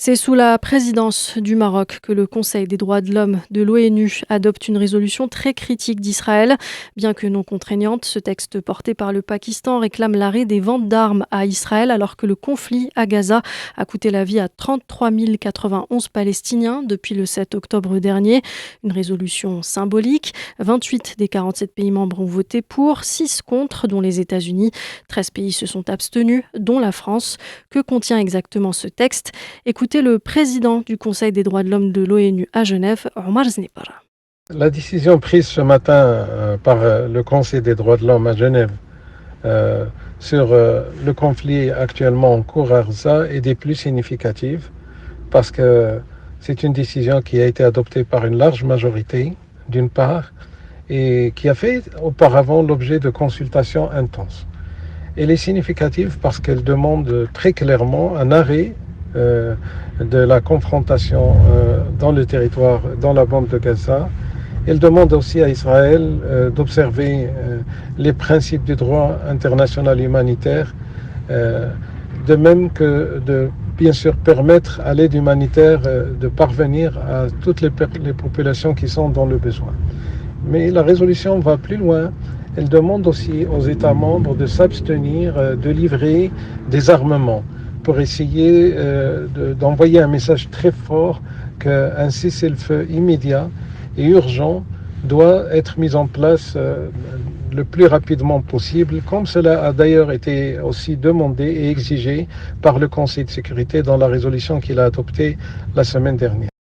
C'est sous la présidence du Maroc que le Conseil des droits de l'homme de l'ONU adopte une résolution très critique d'Israël. Bien que non contraignante, ce texte porté par le Pakistan réclame l'arrêt des ventes d'armes à Israël alors que le conflit à Gaza a coûté la vie à 33 091 Palestiniens depuis le 7 octobre dernier. Une résolution symbolique. 28 des 47 pays membres ont voté pour, 6 contre, dont les États-Unis. 13 pays se sont abstenus, dont la France. Que contient exactement ce texte ? Écoutez le président du Conseil des droits de l'homme de l'ONU à Genève, Omar Znipar. La décision prise ce matin par le Conseil des droits de l'homme à Genève euh, sur le conflit actuellement en cours à Gaza est des plus significatives parce que c'est une décision qui a été adoptée par une large majorité, d'une part, et qui a fait auparavant l'objet de consultations intenses. Elle est significative parce qu'elle demande très clairement un arrêt de la confrontation dans le territoire, dans la bande de Gaza. Elle demande aussi à Israël d'observer les principes du droit international humanitaire, de même que de bien sûr permettre à l'aide humanitaire de parvenir à toutes les populations qui sont dans le besoin. Mais la résolution va plus loin. Elle demande aussi aux États membres de s'abstenir de livrer des armements pour essayer d'envoyer un message très fort qu'un cessez-le-feu immédiat et urgent doit être mis en place le plus rapidement possible, comme cela a d'ailleurs été aussi demandé et exigé par le Conseil de sécurité dans la résolution qu'il a adoptée la semaine dernière.